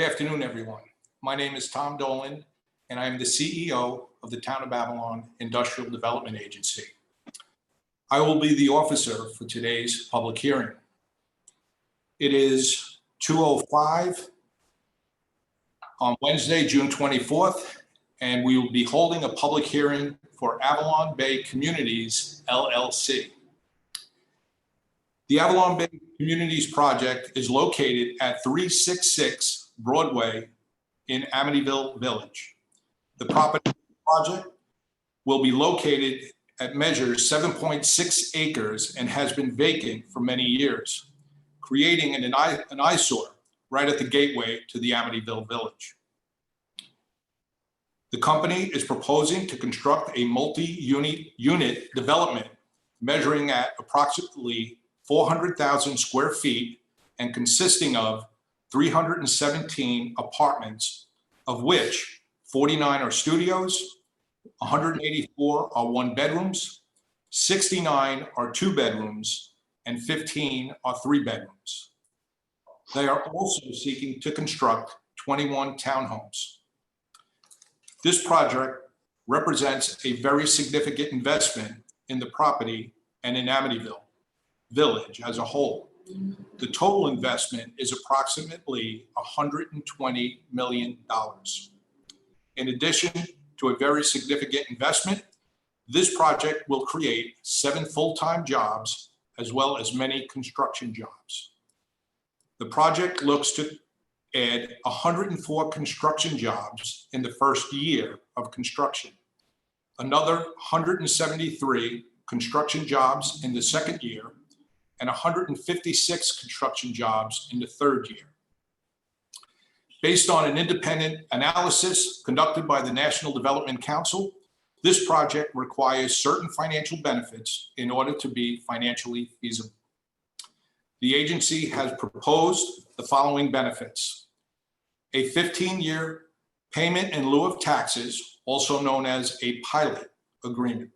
Good afternoon, everyone. My name is Tom Dolan, and I am the CEO of the Town of Avalon Industrial Development Agency. I will be the officer for today's public hearing. It is 2:05 on Wednesday, June 24th, and we will be holding a public hearing for Avalon Bay Communities, LLC. The Avalon Bay Communities project is located at 366 Broadway in Amityville Village. The property project will be located at measures 7.6 acres and has been vacant for many years, creating an eyesore right at the gateway to the Amityville Village. The company is proposing to construct a multi-unit development measuring at approximately 400,000 square feet and consisting of 317 apartments, of which 49 are studios, 184 are one bedrooms, 69 are two bedrooms, and 15 are three bedrooms. They are also seeking to construct 21 townhomes. This project represents a very significant investment in the property and in Amityville Village as a whole. The total investment is approximately $120 million. In addition to a very significant investment, this project will create 7 full-time jobs as well as many construction jobs. The project looks to add 104 construction jobs in the first year of construction, another 173 construction jobs in the second year, and 156 construction jobs in the third year. Based on an independent analysis conducted by the National Development Council, this project requires certain financial benefits in order to be financially feasible. The agency has proposed the following benefits: a 15-year payment in lieu of taxes, also known as a pilot agreement.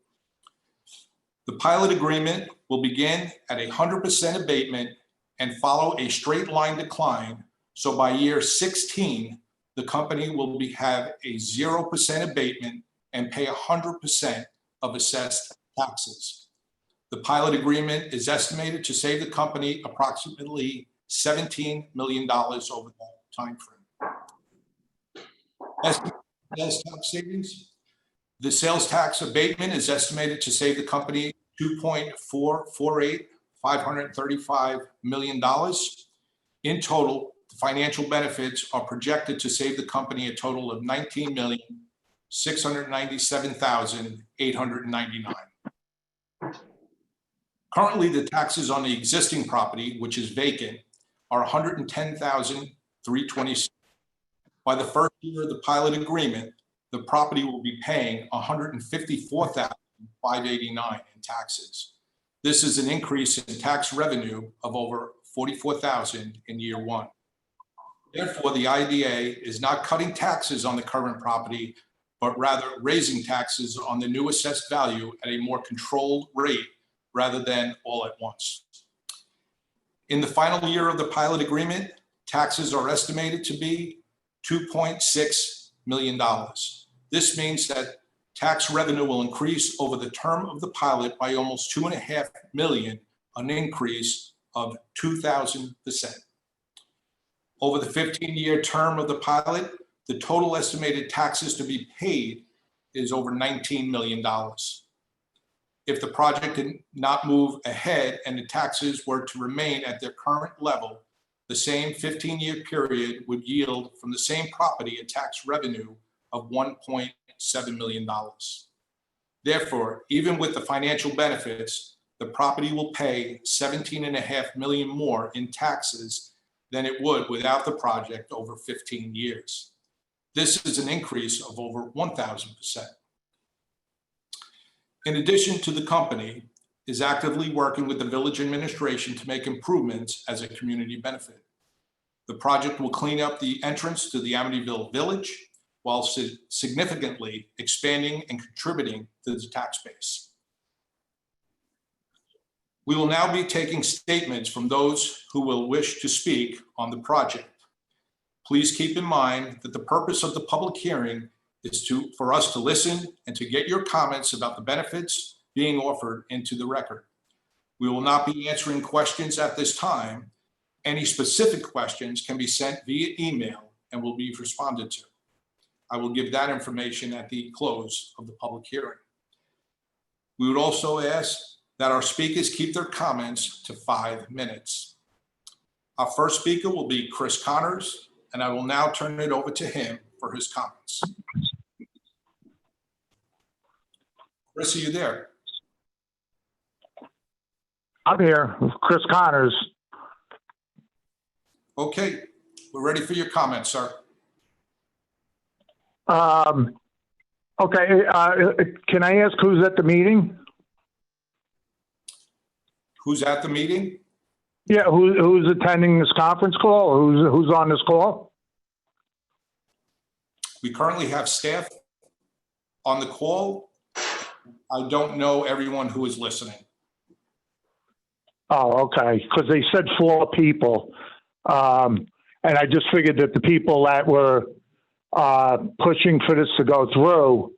The pilot agreement will begin at 100% abatement and follow a straight line decline. So by year 16, the company will have a 0% abatement and pay 100% of assessed taxes. The pilot agreement is estimated to save the company approximately $17 million over that time frame. Sales tax savings. The sales tax abatement is estimated to save the company $535 million. In total, the financial benefits are projected to save the company a total of $19,697,899. Currently, the taxes on the existing property, which is vacant, are $110,326. By the first year of the pilot agreement, the property will be paying $154,589 in taxes. This is an increase in tax revenue of over $44,000 in year one. Therefore, the IDA is not cutting taxes on the current property, but rather raising taxes on the new assessed value at a more controlled rate rather than all at once. In the final year of the pilot agreement, taxes are estimated to be $2.6 million. This means that tax revenue will increase over the term of the pilot by almost $2.5 million, an increase of 2,000%. Over the 15-year term of the pilot, the total estimated taxes to be paid is over $19 million. If the project did not move ahead and the taxes were to remain at their current level, the same 15-year period would yield from the same property a tax revenue of $1.7 million. Therefore, even with the financial benefits, the property will pay $17.5 million more in taxes than it would without the project over 15 years. This is an increase of over 1,000%. In addition to the company is actively working with the village administration to make improvements as a community benefit. The project will clean up the entrance to the Amityville Village while significantly expanding and contributing to the tax base. We will now be taking statements from those who will wish to speak on the project. Please keep in mind that the purpose of the public hearing is for us to listen and to get your comments about the benefits being offered into the record. We will not be answering questions at this time. Any specific questions can be sent via email and will be responded to. I will give that information at the close of the public hearing. We would also ask that our speakers keep their comments to 5 minutes. Our first speaker will be Chris Connors, and I will now turn it over to him for his comments. Chris, are you there? I'm here, Chris Connors. Okay, we're ready for your comments, sir. Okay, can I ask who's at the meeting? Who's at the meeting? Yeah, who's attending this conference call? Or who's on this call? We currently have staff on the call. I don't know everyone who is listening. Oh, okay, because they said 4 people. And I just figured that the people that were pushing for this to go through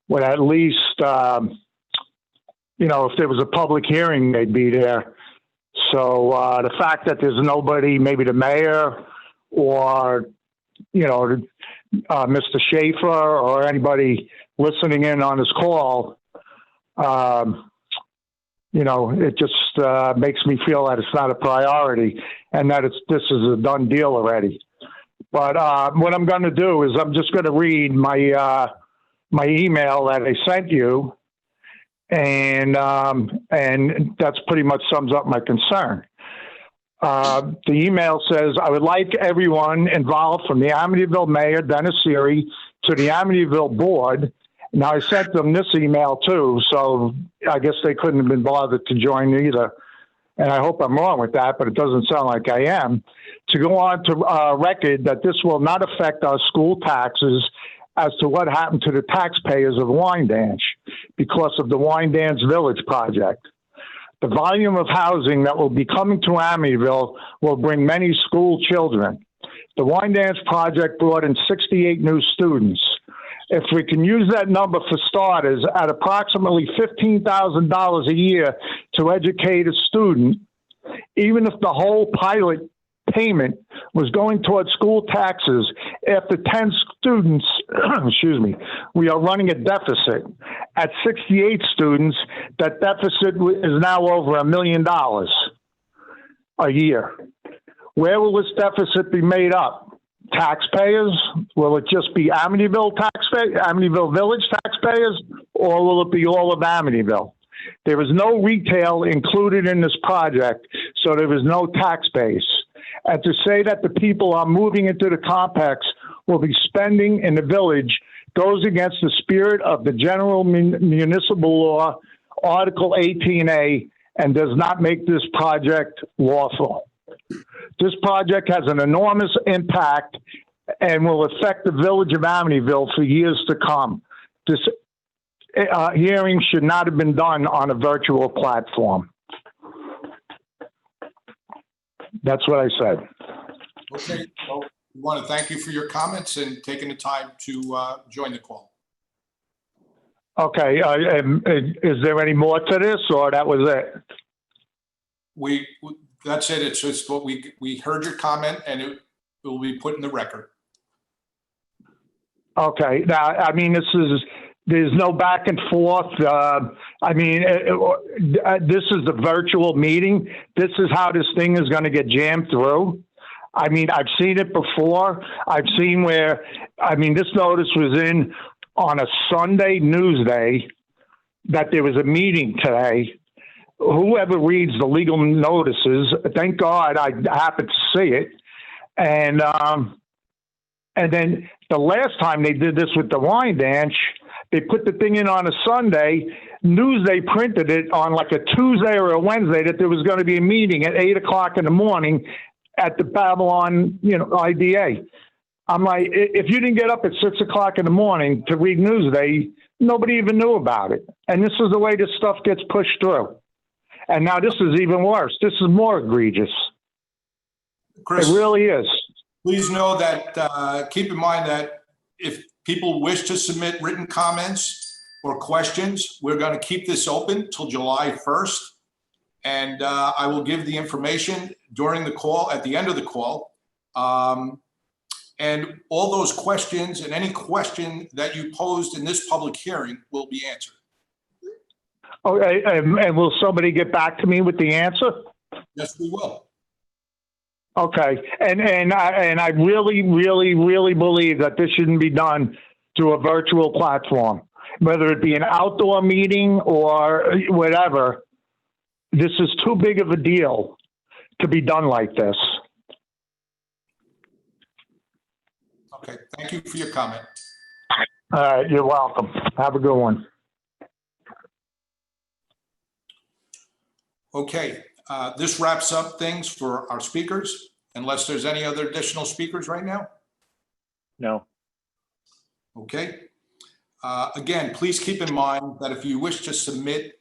would at least, you know, if there was a public hearing, they'd be there. So the fact that there's nobody, maybe the mayor or, you know, Mr. Schaefer or anybody listening in on this call, you know, it just makes me feel that it's not a priority and that this is a done deal already. But what I'm going to do is I'm just going to read my my email that I sent you, and that's pretty much sums up my concern. The email says, I would like everyone involved from the Amityville Mayor, Dennis Seary, to the Amityville Board. Now, I sent them this email too, so I guess they couldn't have been bothered to join either. And I hope I'm wrong with that, but it doesn't sound like I am. To go on to record that this will not affect our school taxes as to what happened to the taxpayers of Wyandanch because of the Wyandanch Village project. The volume of housing that will be coming to Amityville will bring many school children. The Wyandanch project brought in 68 new students. If we can use that number for starters at approximately $15,000 a year to educate a student, even if the whole pilot payment was going towards school taxes, after 10 students, excuse me, we are running a deficit. At 68 students, that deficit is now over $1 million a year. Where will this deficit be made up? Taxpayers? Will it just be Amityville taxpayers, Amityville Village taxpayers, or will it be all of Amityville? There is no retail included in this project, so there is no tax base. And to say that the people are moving into the complex will be spending in the village goes against the spirit of the General Municipal Law, Article 18A, and does not make this project lawful. This project has an enormous impact and will affect the village of Amityville for years to come. This hearing should not have been done on a virtual platform. That's what I said. Okay, well, we want to thank you for your comments and taking the time to join the call. Okay, is there any more to this, or that was it? That's it. It's just what we heard your comment, and it will be put in the record. Okay. Now, I mean, there's no back and forth. I mean, this is the virtual meeting. This is how this thing is going to get jammed through. I mean, I've seen it before. I've seen where, I mean, this notice was in on a Sunday news day that there was a meeting today. Whoever reads the legal notices, thank God I happened to see it. And then the last time they did this with the Wyandanch, they put the thing in on a Sunday. Newsday printed it on like a Tuesday or a Wednesday that there was going to be a meeting at 8 o'clock in the morning at the Avalon, IDA. I'm like, if you didn't get up at 6 o'clock in the morning to read Newsday, nobody even knew about it. And this is the way this stuff gets pushed through. And now this is even worse. This is more egregious. Chris, it really is. Please know that, keep in mind that if people wish to submit written comments or questions, we're going to keep this open till July 1st. And I will give the information during the call, at the end of the call. And all those questions and any question that you posed in this public hearing will be answered. Okay, and will somebody get back to me with the answer? Yes, we will. Okay, and I really, really, really believe that this shouldn't be done through a virtual platform, whether it be an outdoor meeting or whatever. This is too big of a deal to be done like this. Okay, thank you for your comment. You're welcome. Have a good one. Okay, this wraps up things for our speakers, unless there's any other additional speakers right now. No. Okay. Again, please keep in mind that if you wish to submit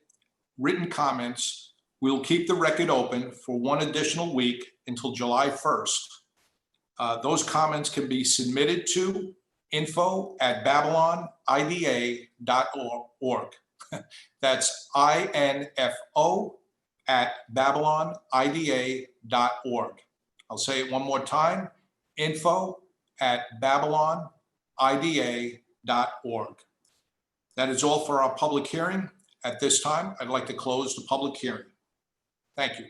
written comments, we'll keep the record open for one additional week until July 1st. Those comments can be submitted to info@babylonida.org. That's info@babylonida.org. I'll say it one more time, info@babylonida.org. That is all for our public hearing. At this time, I'd like to close the public hearing. Thank you.